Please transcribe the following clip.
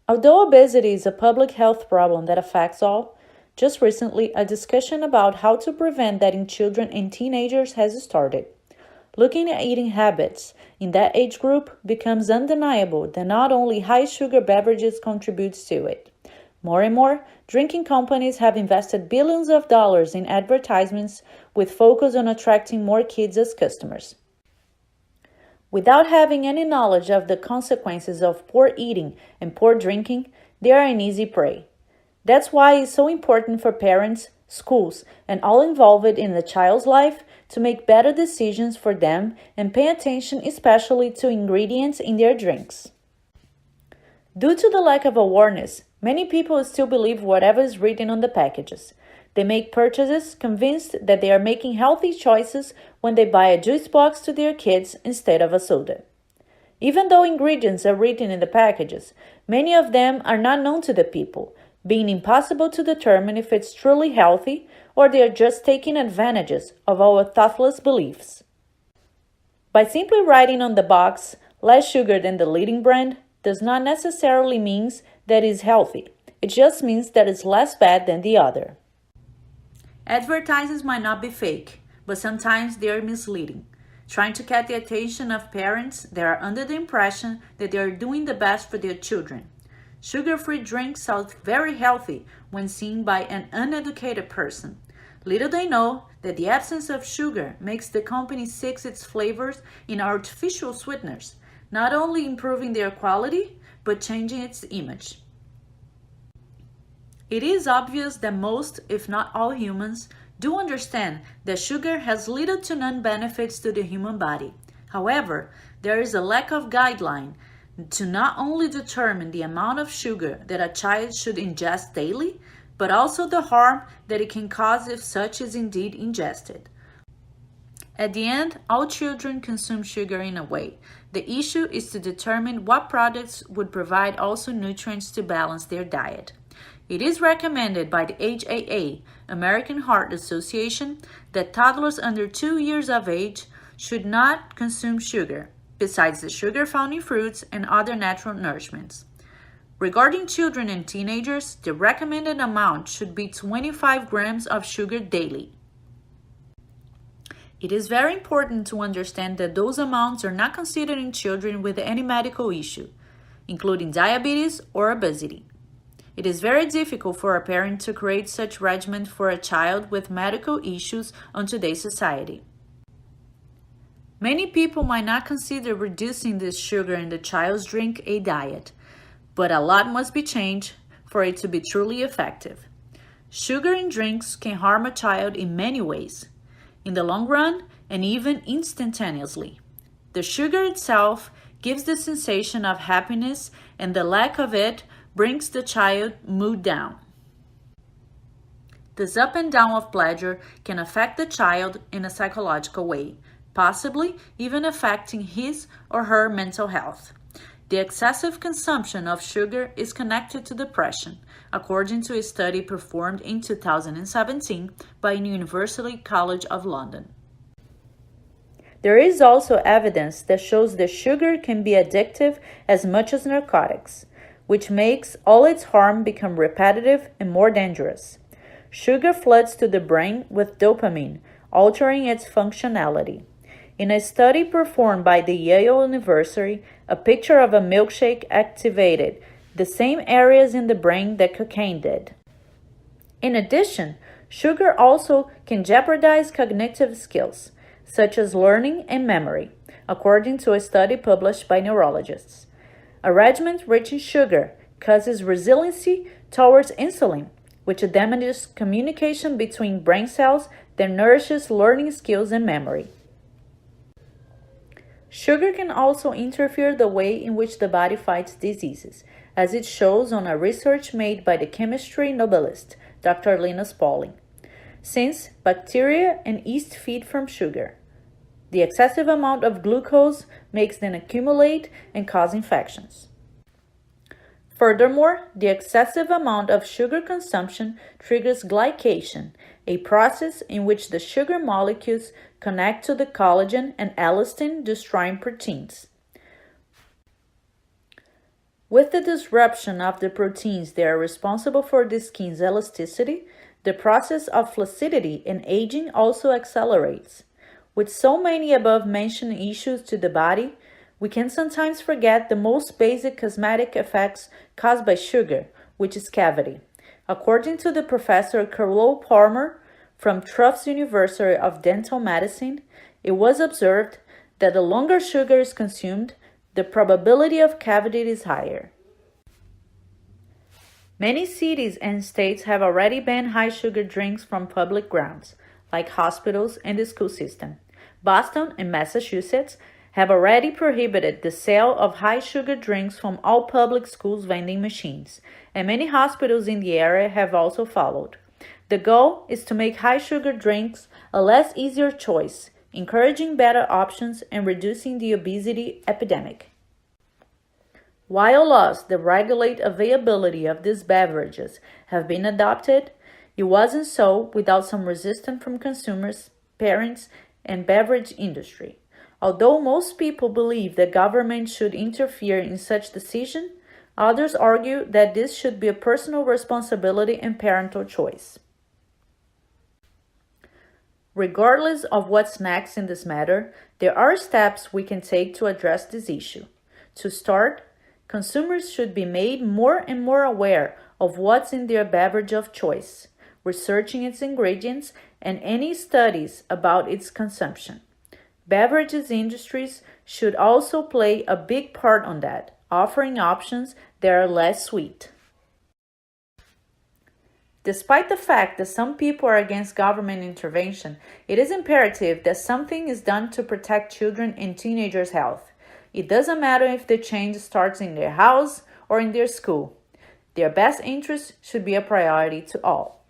Although obesity is a public health problem that affects all, just recently a discussion about how to prevent that in children and teenagers has started. Looking at eating habits in that age group becomes undeniable that not only high sugar beverages contributes to it. More and more, drinking companies have invested billions of dollars in advertisements with focus on attracting more kids as customers. Without having any knowledge of the consequences of poor eating and poor drinking, they are an easy prey. That's why it's so important for parents, schools, and all involved in the child's life to make better decisions for them and pay attention especially to ingredients in their drinks. Due to the lack of awareness, many people still believe whatever is written on the packages. They make purchases convinced that they are making healthy choices when they buy a juice box to their kids instead of a soda. Even though ingredients are written in the packages, many of them are not known to the people, being impossible to determine if it's truly healthy or they are just taking advantages of our thoughtless beliefs. By simply writing on the box, less sugar than the leading brand, does not necessarily mean that it is healthy. It just means that it's less bad than the other. Advertisements might not be fake, but sometimes they are misleading, trying to catch the attention of parents that are under the impression that they are doing the best for their children. Sugar-free drinks sound very healthy when seen by an uneducated person. Little they know that the absence of sugar makes the company seek its flavors in artificial sweeteners, not only improving their quality, but changing its image. It is obvious that most, if not all humans, do understand that sugar has little to none benefits to the human body. However, there is a lack of guideline to not only determine the amount of sugar that a child should ingest daily, but also the harm that it can cause if such is indeed ingested. At the end, all children consume sugar in a way. The issue is to determine what products would provide also nutrients to balance their diet. It is recommended by the HAA, American Heart Association, that toddlers under 2 years of age should not consume sugar, besides the sugar found in fruits and other natural nourishments. Regarding children and teenagers, the recommended amount should be 25 grams of sugar daily. It is very important to understand that those amounts are not considered in children with any medical issue, including diabetes or obesity. It is very difficult for a parent to create such regimen for a child with medical issues on today's society. Many people might not consider reducing this sugar in the child's drink a diet, but a lot must be changed for it to be truly effective. Sugar in drinks can harm a child in many ways, in the long run and even instantaneously. The sugar itself gives the sensation of happiness, and the lack of it brings the child mood down. This up and down of pleasure can affect the child in a psychological way, possibly even affecting his or her mental health. The excessive consumption of sugar is connected to depression, according to a study performed in 2017 by University College of London. There is also evidence that shows that sugar can be addictive as much as narcotics, which makes all its harm become repetitive and more dangerous. Sugar floods to the brain with dopamine, altering its functionality. In a study performed by the Yale University, a picture of a milkshake activated the same areas in the brain that cocaine did. In addition, sugar also can jeopardize cognitive skills, such as learning and memory, according to a study published by neurologists. A regimen rich in sugar causes resiliency towards insulin, which damages communication between brain cells that nourishes learning skills and memory. Sugar can also interfere the way in which the body fights diseases, as it shows on a research made by the chemistry Nobelist, Dr. Linus Pauling, since bacteria and yeast feed from sugar. The excessive amount of glucose makes them accumulate and cause infections. Furthermore, the excessive amount of sugar consumption triggers glycation, a process in which the sugar molecules connect to the collagen and elastin, destroying proteins. With the disruption of the proteins that are responsible for the skin's elasticity, the process of flaccidity and aging also accelerates. With so many above-mentioned issues to the body, we can sometimes forget the most basic cosmetic effects caused by sugar, which is cavity. According to the Professor Carlo Palmer from Tufts University of Dental Medicine, it was observed that the longer sugar is consumed, the probability of cavity is higher. Many cities and states have already banned high sugar drinks from public grounds, like hospitals and the school system. Boston and Massachusetts have already prohibited the sale of high sugar drinks from all public schools vending machines, and many hospitals in the area have also followed. The goal is to make high sugar drinks a less easier choice, encouraging better options and reducing the obesity epidemic. While laws that regulate availability of these beverages have been adopted, it wasn't so without some resistance from consumers, parents, and beverage industry. Although most people believe that government should interfere in such decision, others argue that this should be a personal responsibility and parental choice. Regardless of what's next in this matter, there are steps we can take to address this issue. To start, consumers should be made more and more aware of what's in their beverage of choice, researching its ingredients and any studies about its consumption. Beverages industries should also play a big part on that, offering options that are less sweet. Despite the fact that some people are against government intervention, it is imperative that something is done to protect children and teenagers' health. It doesn't matter if the change starts in their house or in their school. Their best interests should be a priority to all.